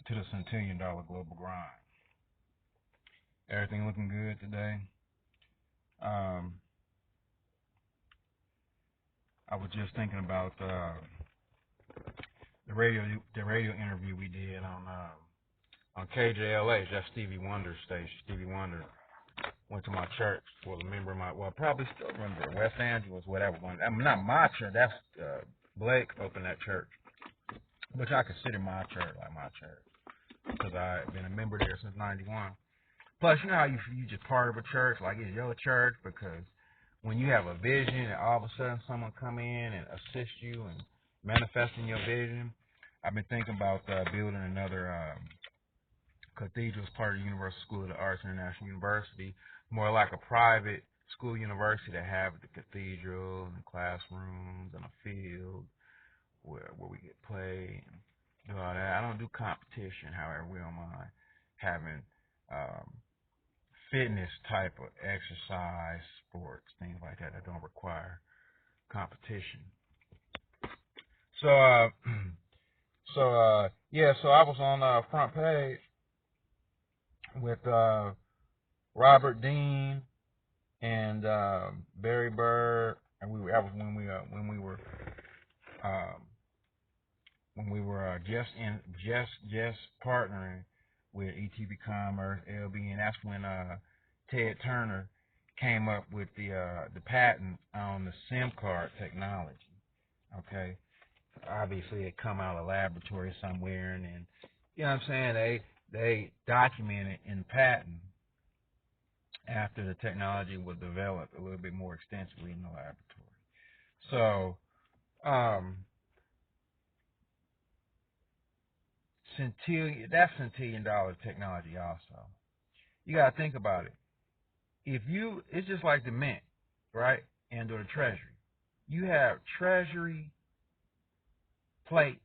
to the Centillion Global Grind. Everything looking good today. Um, I was just thinking about the radio interview we did on KJLH. That's Stevie Wonder's station. Stevie Wonder went to my church. Well, a member of my, well, probably still remember West Angeles, whatever one. I mean, not my church. That's Blake opened that church, which I consider my church, like my church, because I've been a member there since '91. Plus, you know how you just part of a church, like it's your church, because when you have a vision and all of a sudden someone come in and assist you and manifesting your vision. I've been thinking about building another cathedral as part of the Universal School of the Arts International University, more like a private school university that have the cathedral and classrooms and a field where we get play and do all that. I don't do competition, however, we don't mind having fitness type of exercise, sports, things like that don't require competition. So so I was on front page with Robert Dean and Barry Bird, and that was when we were just partnering with ETV Commerce, LB, and that's when Ted Turner came up with the patent on the SIM card technology. Okay, obviously it come out of a laboratory somewhere, and then, you know what I'm saying, they documented in patent after the technology was developed a little bit more extensively in the laboratory. So that's Centillion technology also. You gotta think about it. It's just like the mint, right? And or the treasury. You have treasury plates,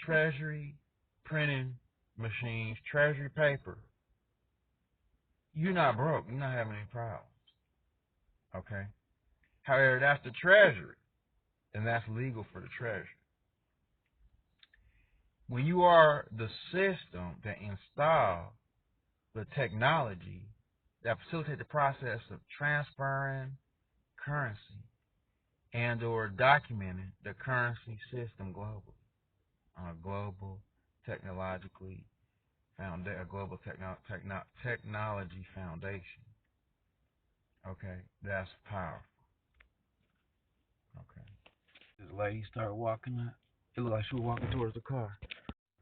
treasury printing machines, treasury paper. You're not broke. You're not having any problems. Okay? However, that's the treasury, and that's legal for the treasury. When you are the system that installs the technology that facilitates the process of transferring currency and or documenting the currency system globally on a global technologically a global technology foundation. Okay, that's powerful. Okay, this lady started walking up. It looked like she was walking towards the car.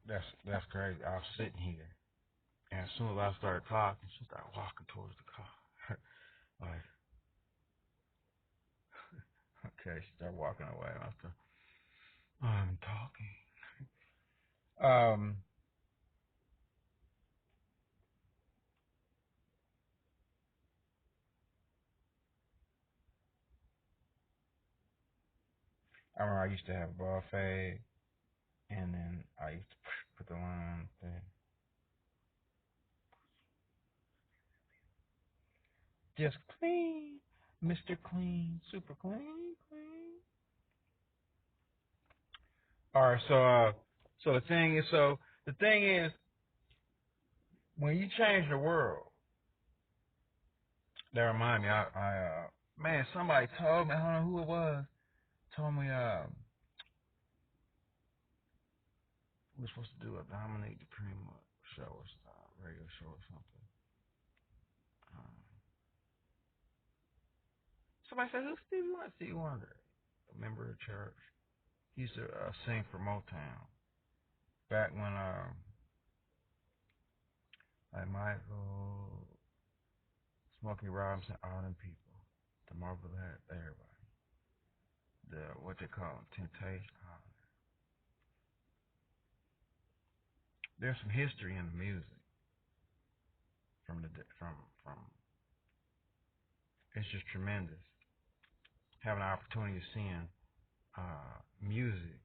That's crazy. I was sitting here, and as soon as I started talking, she started walking towards the car. Like, okay, she started walking away. And I started, I'm talking. I remember I used to have a ball fade, and then I used to put the line there. Just clean, Mr. Clean, super clean. All right, so the thing is, when you change the world, that remind me, man, somebody told me, I don't know who it was, told me, we're supposed to do a Dominique DePrima show or radio show or something. Somebody said, who's Stevie Wonder? Stevie Wonder, a member of the church. He used to sing for Motown back when like Michael, Smokey Robinson, all them people, the Marvel had everybody, the what they call them, Temptation. There's some history in the music from it's just tremendous having an opportunity of seeing music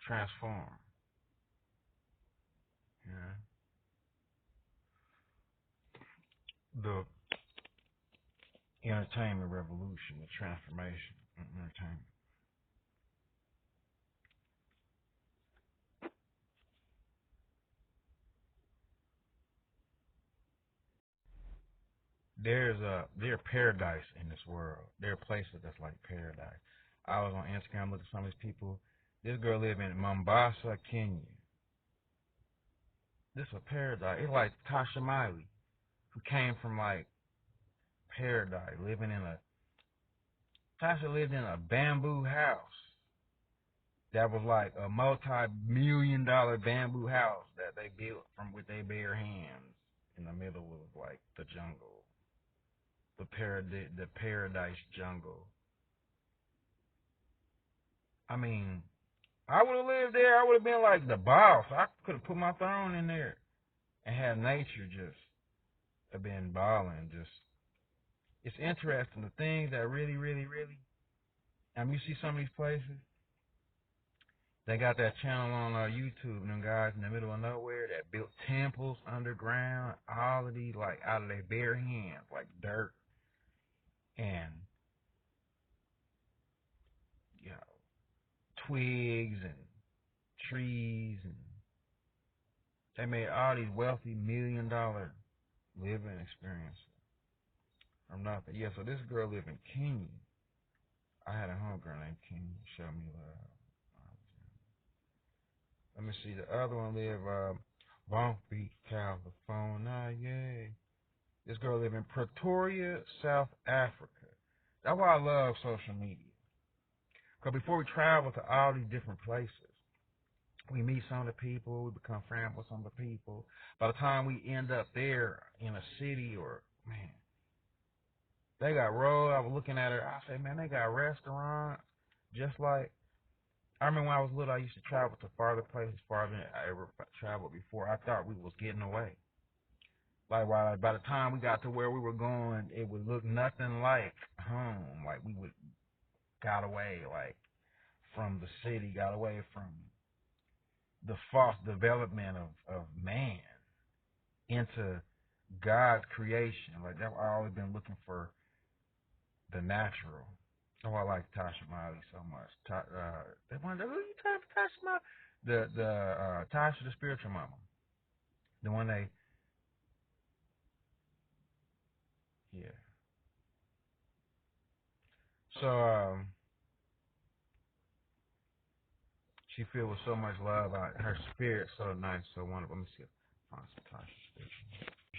transform. Yeah. The entertainment revolution, the transformation in entertainment. There's paradise in this world. There are places that's like paradise. I was on Instagram looking at some of these people. This girl live in Mombasa, Kenya. This is a paradise. It's like Tasha Miley, who came from like paradise, living in a Tasha lived in a bamboo house that was like a multi-million-dollar bamboo house that they built from with their bare hands in the middle of like the jungle, the paradise jungle. I mean, I would have lived there. I would have been like the boss. I could have put my throne in there and had nature just have been balling. Just it's interesting the things that really, really, really. I mean, you see some of these places. They got that channel on YouTube, and them guys in the middle of nowhere that built temples underground, all of these like out of their bare hands, like dirt and you know twigs and trees, and they made all these wealthy $1 million living experiences from nothing. Yeah, so this girl lived in Kenya. I had a homegirl named Kenya show me love. Let me see. The other one live Long Beach, California. Yay. This girl live in Pretoria, South Africa. That's why I love social media. Because before we travel to all these different places, we meet some of the people, we become friends with some of the people. By the time we end up there in a city or, man, they got road. I was looking at her. I said, man, they got restaurants. Just like, I remember when I was little, I used to travel to farther places, farther than I ever traveled before. I thought we was getting away. Like, by the time we got to where we were going, it would look nothing like home. Like, we would got away, like, from the city, got away from the false development of man into God's creation. Like, I've always been looking for the natural. Oh, I like Tasha Miley so much. They wonder who you talking to, Tasha Miley? The Tasha the spiritual mama. The one they, yeah. So she filled with so much love. Her spirit's so nice, so wonderful. Let me see if I find some Tasha spiritual.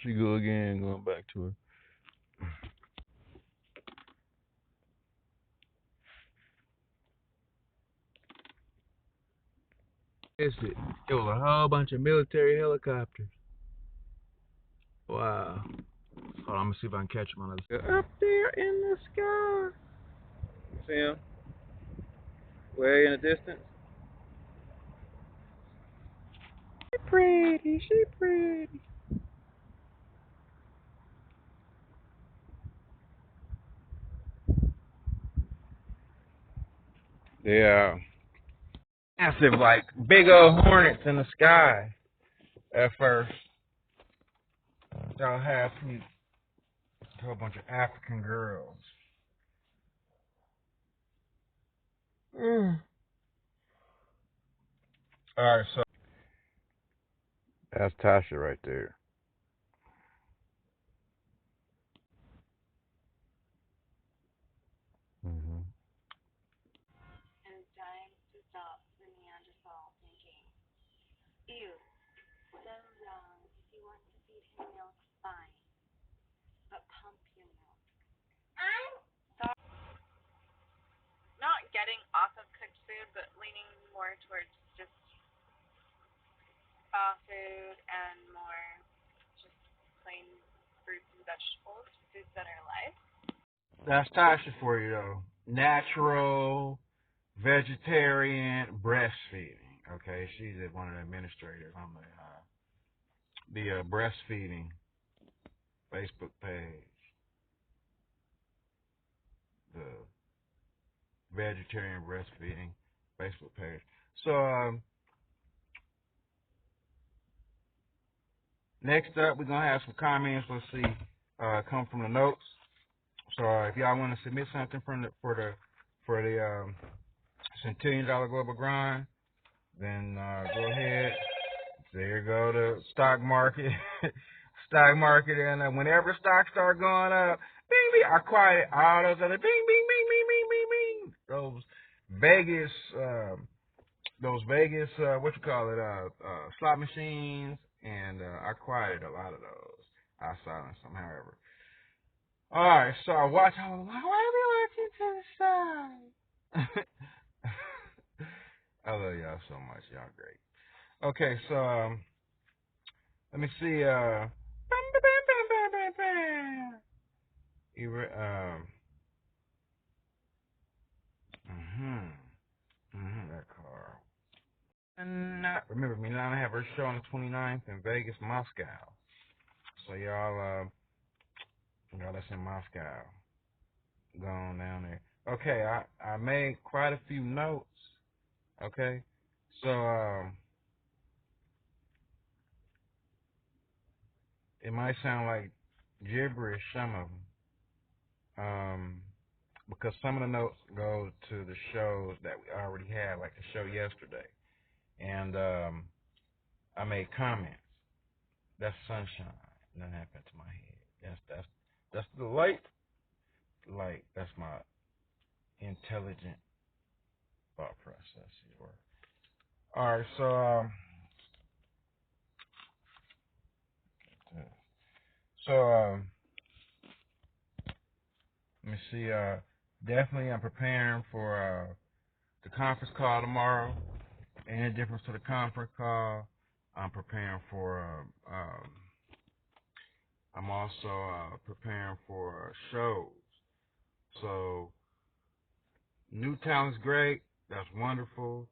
She go again, going back to her. It was a whole bunch of military helicopters. Wow. Hold on, I'm gonna see if I can catch them on the up there in the sky. See him? Way in the distance. She pretty. She pretty. Yeah. Massive, like big old hornets in the sky. At first, they'll have me to a bunch of African girls. Mm. All right, so that's Tasha right there. Mm-hmm. That's Tasha for you, though. Natural, vegetarian, breastfeeding. Okay, she's one of the administrators on the breastfeeding Facebook page, the vegetarian breastfeeding Facebook page. So next up, we're gonna have some comments. Let's see, come from the notes. So if y'all want to submit something for the Centillion Dollar Global Grind, then go ahead. There you go, the stock market. stock market, and whenever stocks start going up, bing, bing, I quiet all those other bing, bing, bing, bing, bing, bing, bing. Vegas, those Vegas, what you call it, slot machines, and I quieted a lot of those. I silenced them, however. All right, so I watch. I was like, why are we watching to the side? I love y'all so much. Y'all great. Okay, so let me see. That car. And remember, Milana have her show on the 29th in Vegas, Moscow. So y'all, that's in Moscow. Going down there. Okay, I made quite a few notes. Okay, so it might sound like gibberish, some of them, because some of the notes go to the shows that we already had, like the show yesterday, and I made comments. That's sunshine. Nothing happened to my head. That's the light. Light. That's my intelligent thought process. All right, so let me see. Definitely, I'm preparing for the conference call tomorrow. Any difference to the conference call, I'm preparing for. I'm also preparing for shows. So, new talent's great. That's wonderful.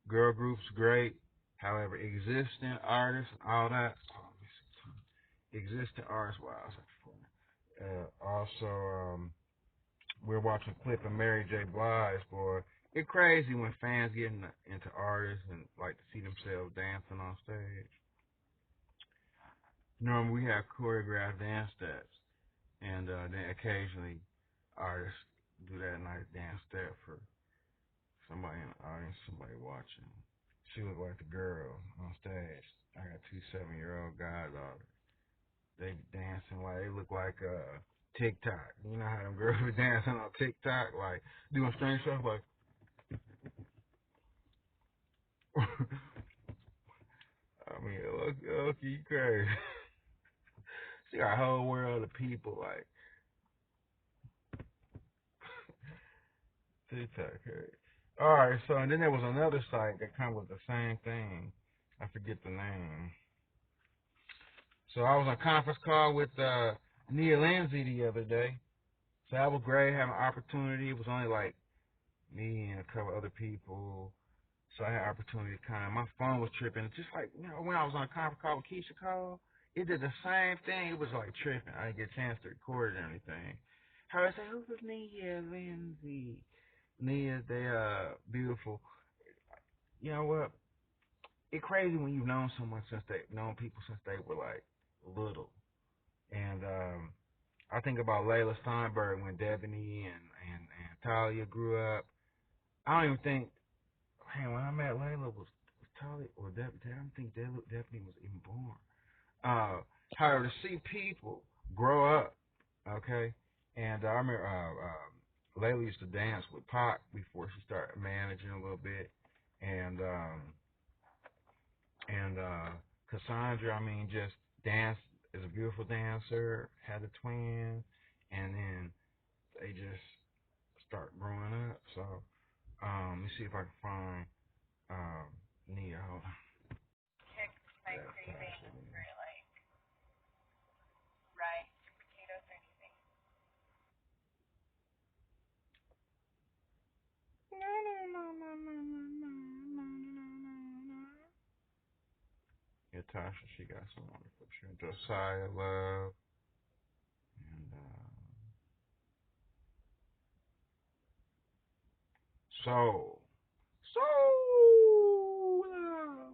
Girl groups great. However, existing artists, all that. Existing artists, wow. Also, we're watching a clip of Mary J. Blige, boy. It's crazy when fans get into artists and like to see themselves dancing on stage. Normally we have choreographed dance steps, and then occasionally artists do that nice dance step for somebody in the audience, somebody watching. She looked like the girl on stage. I got two 7-year-old goddaughters. They be dancing like they look like TikTok. You know how them girls be dancing on TikTok, like doing strange stuff like I mean, look, you crazy. She got a whole world of people like TikTok. All right, so and then there was another site that kind of was the same thing. I forget the name. So I was on a conference call with Nia Lindsay the other day. So that was great, having an opportunity. It was only like me and a couple other people. So I had an opportunity to kind of, my phone was tripping. Just like, when I was on a conference call with Keisha Cole, it did the same thing. It was like tripping. I didn't get a chance to record it or anything. How I say, who's this Nia Lindsay? Nia, they beautiful. You know what? It's crazy when you've known someone known people since they were like little. And I think about Layla Steinberg when Debony and Talia grew up. I don't even think, man, when I met Layla was Talia or Debony, I don't think Debony was even born. However, to see people grow up, okay, and I remember Layla used to dance with Pac before she started managing a little bit, and Cassandra, I mean, just dance is a beautiful dancer, had a twin, and then they just start growing up. So, let me see if I can find Nia. Hold on. Kick my craving for like rice, potatoes, or anything. Yeah, Tasha, she got some wonderful children. Josiah Love, and Soul. Love.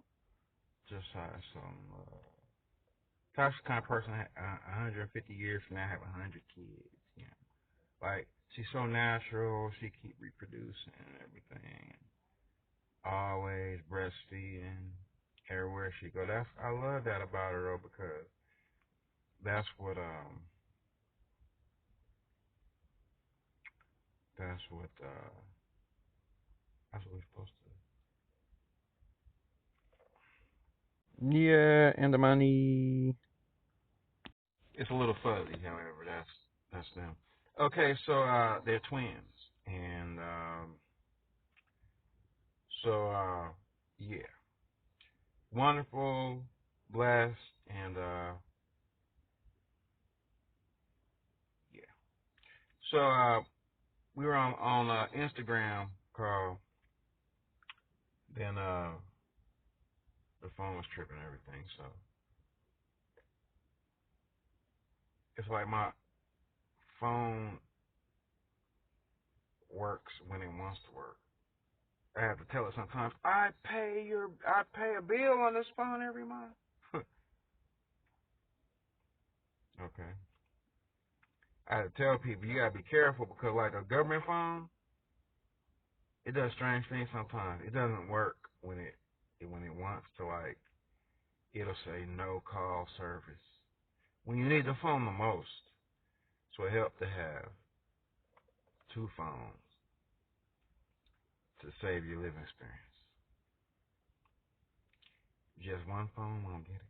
Josiah Soul Love. Tasha's the kind of person, 150 years from now, have 100 kids. You know? Like, she's so natural, she keep reproducing and everything. Always breastfeeding. everywhere she go. I love that about her though, because that's what that's what that's what we're supposed to. Yeah, and the money. It's a little fuzzy, however. That's them. Okay, so they're twins, and so yeah, wonderful, blessed, and yeah. So we were on Instagram call. Then the phone was tripping and everything. So it's like my phone works when it wants to work. I have to tell it sometimes. I pay a bill on this phone every month. Okay. I have to tell people you gotta be careful, because like a government phone, it does strange things sometimes. It doesn't work when it wants to, like it'll say no call service when you need the phone the most. So it helps to have two phones to save your living experience. Just one phone won't get it.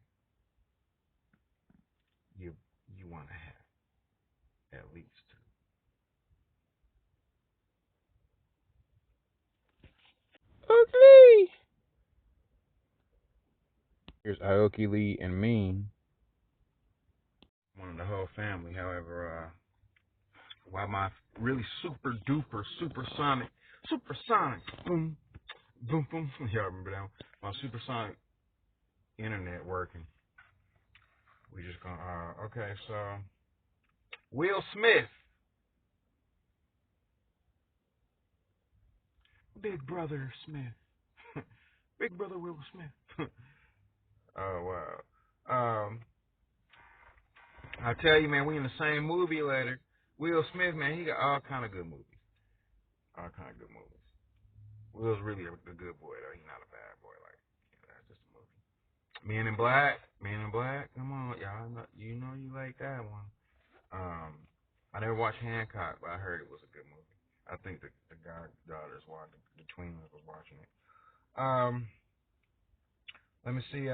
You want to have at least two. Ugly. Here's Aoki Lee and me. One of the whole family. However, why my really super duper supersonic boom boom boom. Y'all remember that one? My supersonic internet working. We just gonna okay. So Will Smith, Big Brother Smith, Big Brother Will Smith. Oh wow. I tell you, man, we in the same movie later. Will Smith, man, he got all kind of good movies. All kind of good movies. Will's really a good boy though. He's not a bad boy. Like, that's just a movie. Men in Black, Men in Black. Come on, y'all. You know you like that one. Um, I never watched Hancock, but I heard it was a good movie. I think the daughters watched the twins was watching it. Let me see.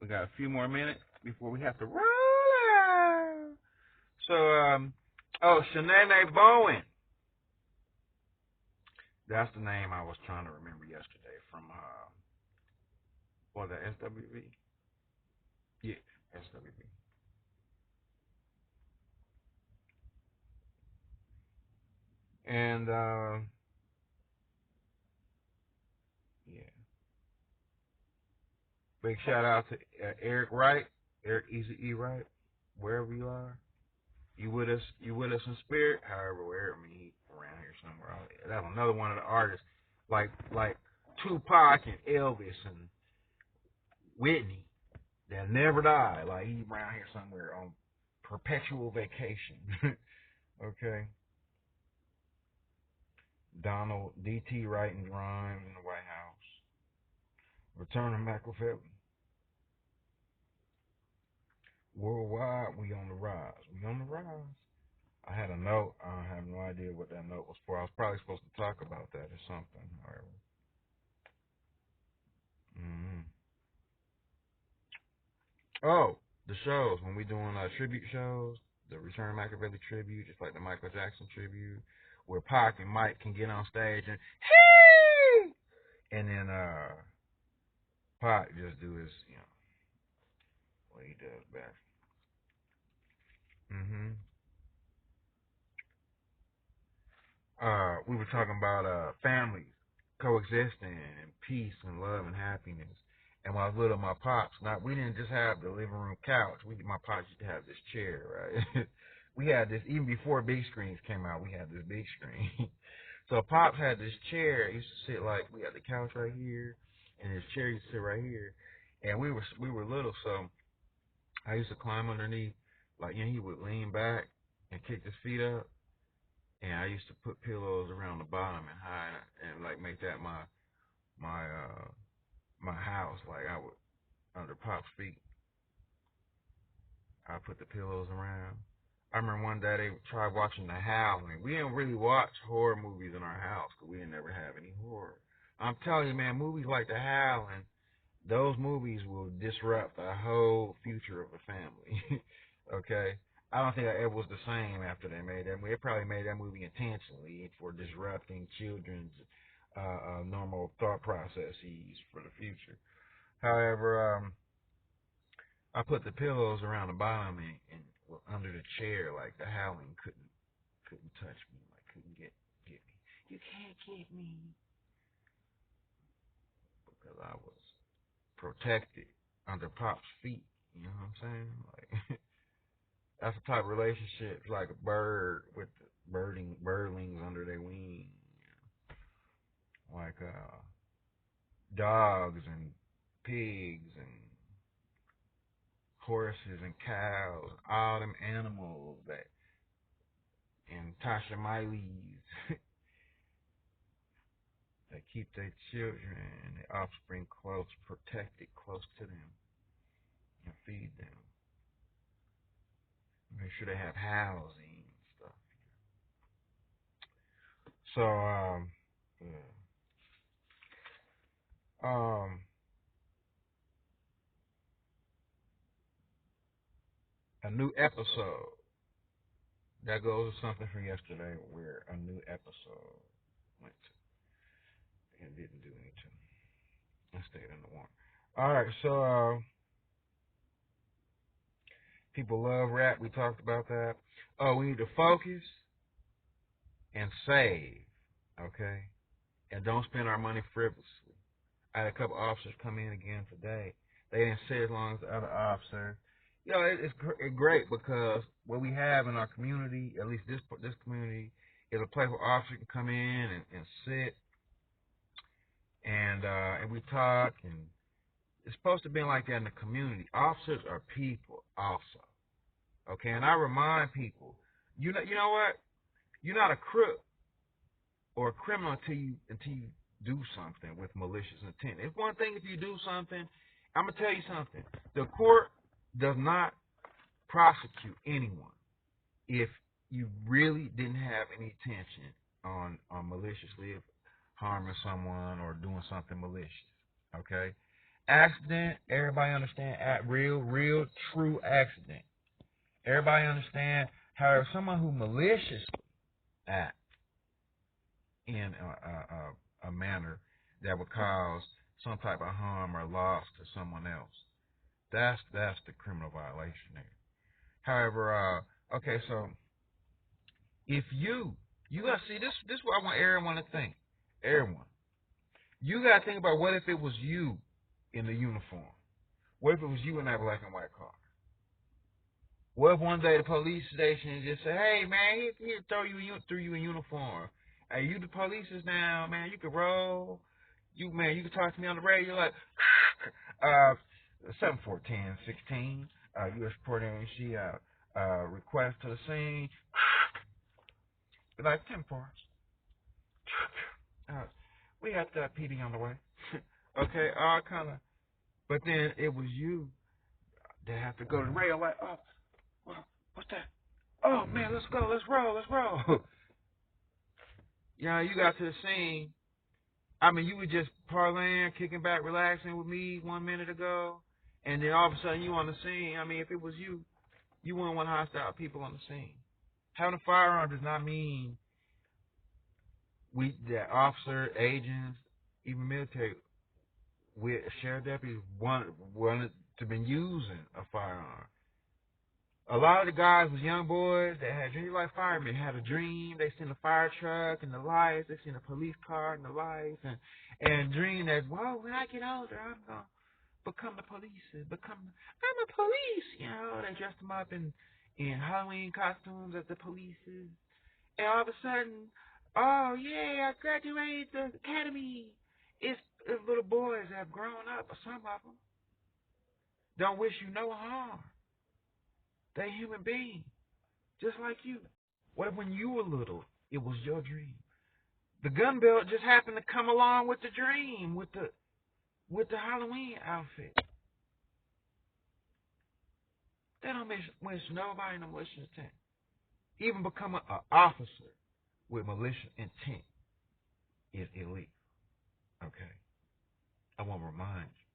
We got a few more minutes before we have to roll out. So, Shanae Bowen. That's the name I was trying to remember yesterday from, the SWV? Yeah, SWV. And, yeah. Big shout out to Eric Wright, Eric Easy E Wright, wherever you are. You with us in spirit, however, wherever, I mean, he around here somewhere. That's another one of the artists, like Tupac and Elvis and Whitney, that never die. Like, he around here somewhere on perpetual vacation. Okay. Donald D.T. writing rhymes in the White House. Return of Machiavelli. Worldwide, we on the rise. We on the rise. I had a note. I have no idea what that note was for. I was probably supposed to talk about that or something. However. Mm-hmm. Oh, the shows. When we doing tribute shows, the Return of Machiavelli tribute, just like the Michael Jackson tribute, where Pac and Mike can get on stage and hey, and then Pac just do his, what he does best. Mm-hmm. We were talking about families coexisting and peace and love and happiness. And when I was little, my pops, we didn't just have the living room couch. My pops used to have this chair, right? We had this, even before big screens came out, we had this big screen. So pops had this chair. He used to sit like, we had the couch right here, and his chair used to sit right here. And we were little, so I used to climb underneath, like, he would lean back and kick his feet up, And I used to put pillows around the bottom and hide and like make that my house. Like I would under Pop's feet, I put the pillows around. I remember one day they tried watching The Howling. We didn't really watch horror movies in our house because we didn't ever have any horror. I'm telling you, man, movies like The Howling, those movies will disrupt the whole future of the family. Okay? I don't think I ever was the same after they made that movie. They probably made that movie intentionally for disrupting children's normal thought processes for the future. However, I put the pillows around the bottom and well, under the chair, like The Howling couldn't touch me, like couldn't get me. You can't get me because I was protected under Pop's feet. You know what I'm saying? Like that's the type of relationship like a bird with the birdlings under their wings, like dogs and pigs and horses and cows, all them animals that and Tasha Miley's that keep their children and their offspring close, protected close to them, and feed them. Make sure they have housing and stuff. So, yeah. A new episode. That goes to something from yesterday where a new episode went to and didn't do anything. I stayed in the one. Alright, so people love rap. We talked about that. Oh, we need to focus and save, okay? And don't spend our money frivolously. I had a couple officers come in again today. They didn't say as long as the other officer. You know, it's great because what we have in our community, at least this community, is a place where officers can come in and sit and we talk, and it's supposed to be like that in the community. Officers are people also, okay? And I remind people, you know what? You're not a crook or a criminal until you do something with malicious intent. It's one thing if you do something. I'm gonna tell you something. The court does not prosecute anyone if you really didn't have any intention on maliciously harming someone or doing something malicious. Okay? Accident, everybody understand. Real, true accident. Everybody understand. However, someone who maliciously acts in a manner that would cause some type of harm or loss to someone else. That's the criminal violation there. However, okay, so if you gotta see this is what I want everyone to think. Everyone. You gotta think about what if it was you in the uniform? What if it was you in that black and white car? What if one day the police station just say, "Hey man, here throw you in uniform. Hey, you the police is now, man. You can roll. You can talk to me on the radio." You're like, 7-4-10-16. U.S. Report she request to the scene. Be like 10-4. We got that PD on the way. Okay, all kind of. But then it was you that have to go to the radio like, "Oh, what's that? Oh man, let's go, let's roll." You know, you got to the scene. I mean, you were just parlaying, kicking back, relaxing with me 1 minute ago, and then all of a sudden you on the scene. I mean, if it was you, you wouldn't want hostile people on the scene. Having a firearm does not mean that officer, agents, even military, sheriff deputies wanted to been using a firearm. A lot of the guys was young boys that had dreams like firemen, had a dream. They seen a fire truck and the lights. They seen a police car and the lights, and dream that, well, when I get older, I'm gonna become the police. I'm a police. You know, they dressed them up in Halloween costumes as the polices, and all of a sudden, oh yeah, I graduated the academy. It's little boys that have grown up, but some of them don't wish you no harm. They human beings, just like you. What if when you were little, It was your dream. The gun belt just happened to come along with the dream, with the Halloween outfit. They don't wish nobody no malicious intent. Even becoming an officer with malicious intent is illegal. Okay? I want to remind you.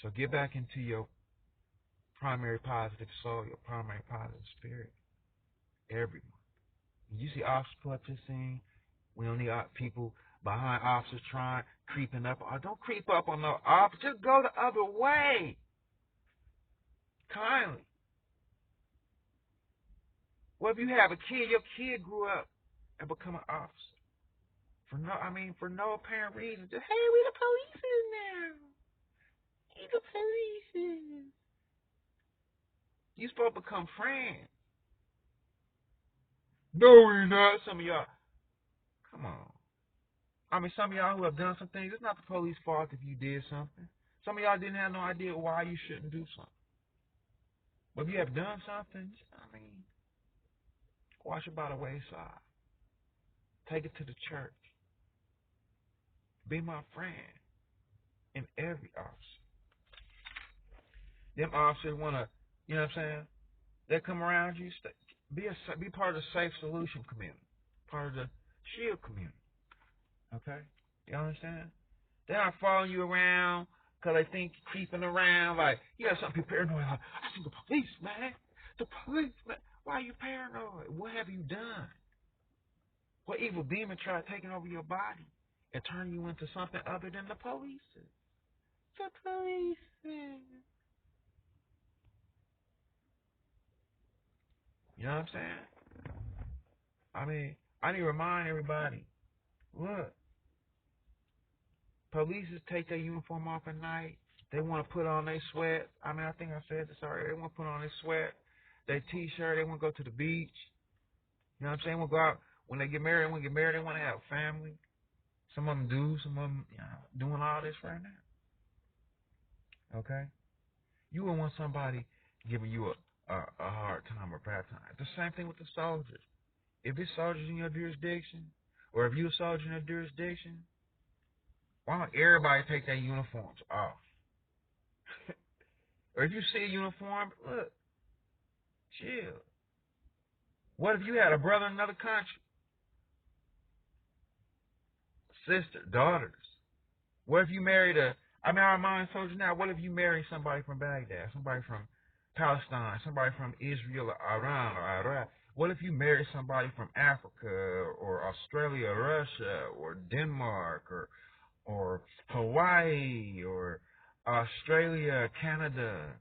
So get back into your primary positive soul, your primary positive spirit. Everyone. You see officers pull up to the scene. We don't need people behind officers creeping up. Don't creep up on no officer. Just go the other way. Kindly. Well, if you have a kid, your kid grew up and become an officer. For no apparent reason. Just, hey, we the police now. We the police. You supposed to become friends. No, we're not. Some of y'all. Come on. Some of y'all who have done some things, it's not the police's fault if you did something. Some of y'all didn't have no idea why you shouldn't do something. But if you have done something, wash it by the wayside. Take it to the church. Be my friend in every officer. Them officers want to, you know what I'm saying? They come around you, be part of the Safe Solution community, part of the SHIELD community. Okay? You understand? They're not following you around because they think you're creeping around. Like, you have some people paranoid. Like, I see the police, man. The police, man. Why are you paranoid? What have you done? What evil demon tried taking over your body and turning you into something other than the police? The police. You know what I'm saying? I need to remind everybody, look, police take their uniform off at night. They want to put on their sweat. I think I said this already. They want to put on their sweat, their T-shirt. They want to go to the beach. You know what I'm saying? They want to go out. When they get married, they want to have family. Some of them do. Some of them doing all this right now. Okay? You wouldn't want somebody giving you a hard time or bad time. The same thing with the soldiers. If it's soldiers in your jurisdiction, or if you're a soldier in your jurisdiction, why don't everybody take their uniforms off? Or if you see a uniform, look, chill. What if you had a brother in another country? Sister, daughters. What if you married I remind soldiers now, what if you marry somebody from Baghdad, somebody from Palestine, somebody from Israel or Iran or Iraq? What if you marry somebody from Africa or Australia, Russia, or Denmark, or Hawaii, or Australia, Canada,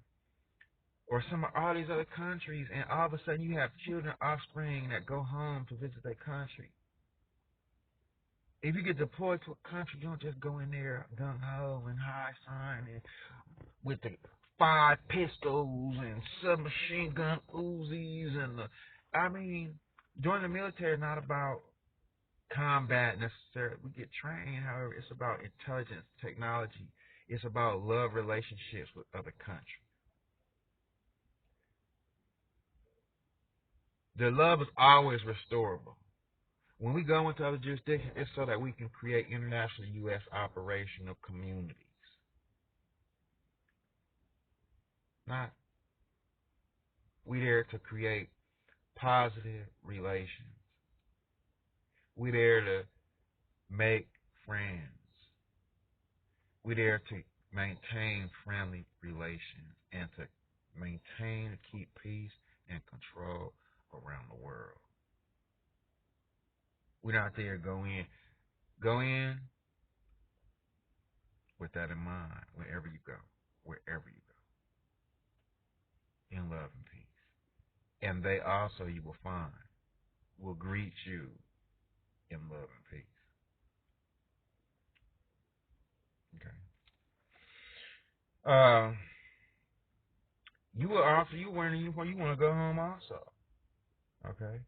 or some of all these other countries, and all of a sudden you have children, offspring that go home to visit their country? If you get deployed to a country, you don't just go in there gung-ho and high sign and with the 5 pistols and submachine gun Uzis and joining the military is not about combat necessarily. We get trained, however, it's about intelligence, technology. It's about love relationships with other countries. The love is always restorable. When we go into other jurisdictions, it's so that we can create international U.S. operational communities. Not we there to create positive relations. We there to make friends. We there to maintain friendly relations and to maintain and keep peace and control around the world. We're not there to go in with that in mind wherever you go, in love and peace. And they also, you will find, will greet you in love and peace. Okay. You wearing a uniform, you want to go home also. Okay.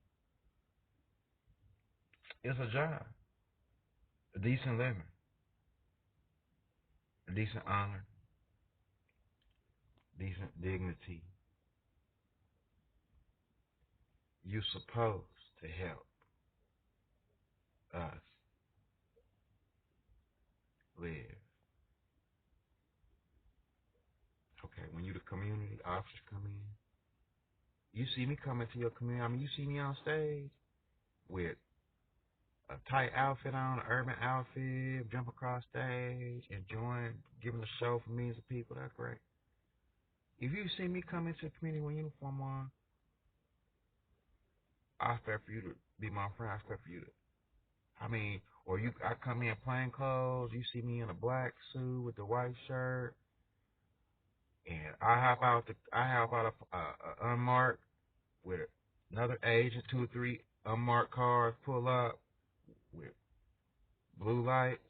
It's a job. A decent living. A decent honor. Decent dignity. You supposed to help us live. Okay, when you the community officers come in, you see me coming to your community. I mean, you see me on stage with a tight outfit on, an urban outfit, jump across stage, enjoying, giving a show for millions of people. That's great. If you see me come into the community with uniform on, I expect for you to be my friend. I expect for you to, I come in plain clothes. You see me in a black suit with the white shirt, and I hop out a unmarked with another agent, 2 or 3 unmarked cars pull up with blue lights,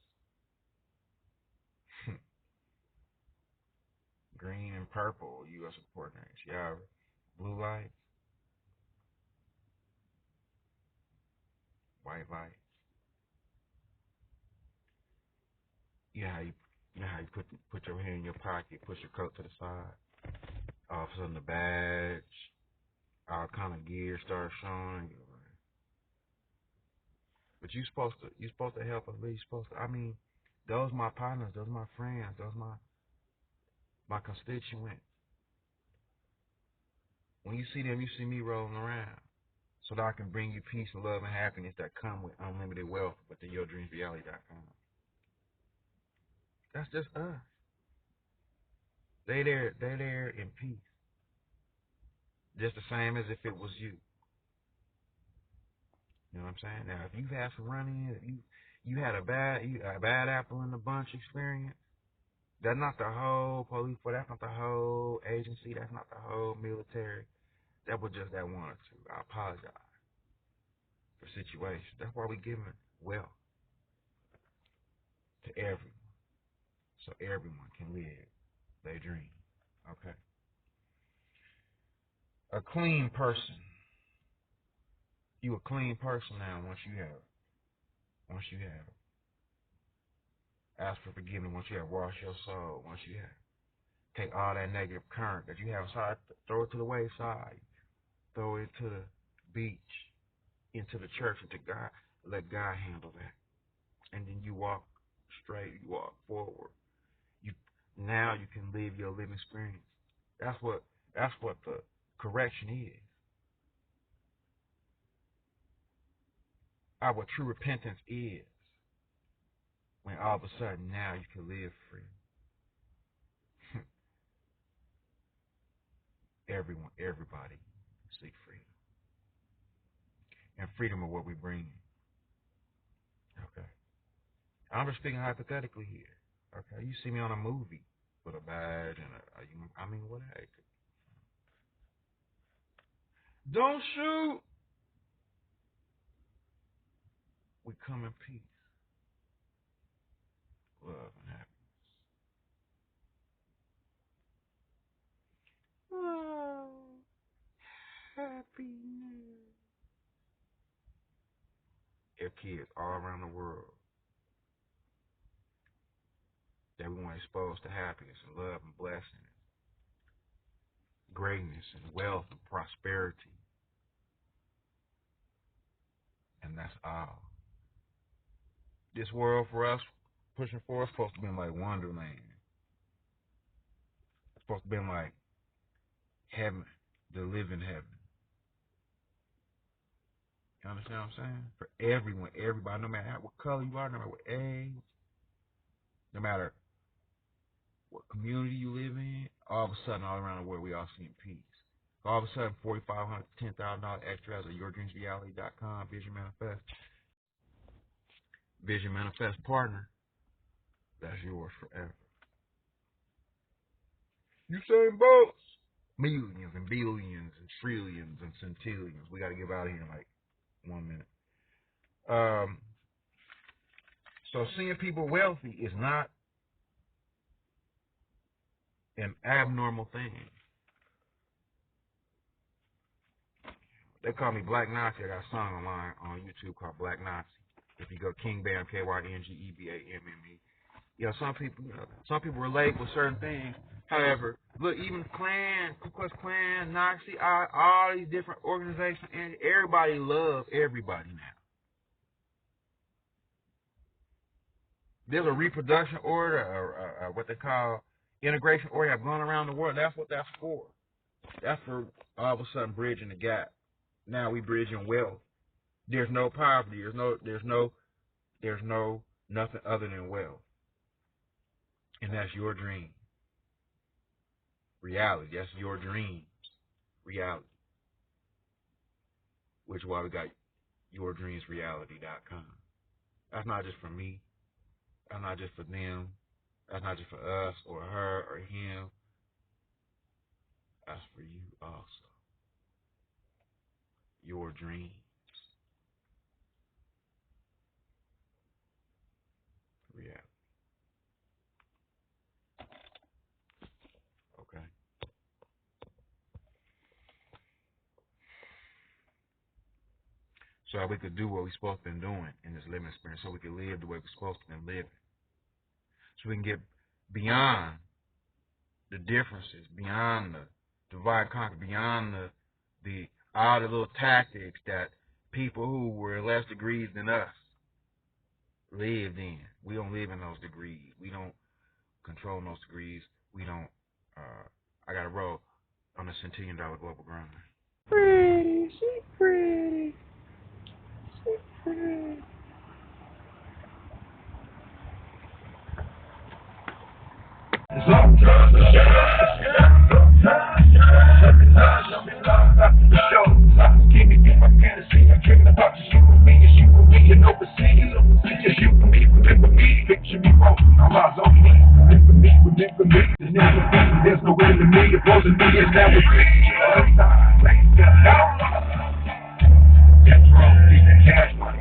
green and purple, U.S. coordinates. Yeah, blue lights, white lights. You know how you put your hand in your pocket, push your coat to the side. All of a sudden the badge, all kind of gear starts showing. But you supposed to help us. You supposed to. I mean, those my partners, those my friends, those my constituents. When you see them, you see me rolling around. So that I can bring you peace and love and happiness that come with unlimited wealth within yourdreamsreality.com. That's just us. They there in peace. Just the same as if it was you. You know what I'm saying? Now, if you've had some run-ins, if you had a bad apple in the bunch experience, that's not the whole police force. That's not the whole agency. That's not the whole military. That was just that one or two. I apologize for situations. That's why we giving wealth to everyone, so everyone can live their dream. Okay. A clean person. You a clean person now once you have ask for forgiveness, once you have washed your soul, once you have take all that negative current that you have inside, throw it to the wayside, throw it to the beach, into the church, into God. Let God handle that. And then you walk straight, you walk forward. You now you can live your living experience. That's what the correction is. What true repentance is. When all of a sudden now you can live free. Everybody seek freedom. And freedom is what we bring. Okay. I'm just speaking hypothetically here. Okay. You see me on a movie with a badge and what heck? Don't shoot. We come in peace, love, and happiness. Oh, happiness. There are kids all around the world that we want exposed to happiness and love and blessing, greatness and wealth and prosperity. And that's all. This world for us, pushing forward, is supposed to be like Wonderland. It's supposed to be like heaven, the living heaven. You understand what I'm saying? For everyone, everybody, no matter what color you are, no matter what age, no matter what community you live in, all of a sudden, all around the world, we all see peace. All of a sudden, $4,500, $10,000 extra as a yourdreamsreality.com Vision Manifest partner. That's yours forever. Usain Bolt. Millions and billions and trillions and centillions. We got to get out of here in like 1 minute. So seeing people wealthy is not an abnormal thing. They call me Black Nazi. I got a song online on YouTube called Black Nazi. If you go King Bam, KYNGEBAMME, Some people relate with certain things. However, look, even Klan, Ku Klux Klan, Nazi, all these different organizations, and everybody loves everybody now. There's a reproduction order, or what they call integration order, have gone around the world. That's what that's for. That's for all of a sudden bridging the gap. Now we bridging wealth. There's no poverty. There's no nothing other than wealth. And that's your dream. Reality. That's your dreams. Reality. Which is why we got yourdreamsreality.com. That's not just for me. That's not just for them. That's not just for us or her or him. That's for you also. Your dreams. Reality. Okay. So we could do what we're supposed to be doing in this living experience, so we can live the way we're supposed to be living. So we can get beyond the differences, beyond the divide and conquer, beyond the all the little tactics that people who were less degrees than us lived in. We don't live in those degrees. We don't control those degrees. We don't. I got to roll on the $Centillion global grind. Pretty, she pretty, she pretty. There's no enemy opposing me, and that was cash money.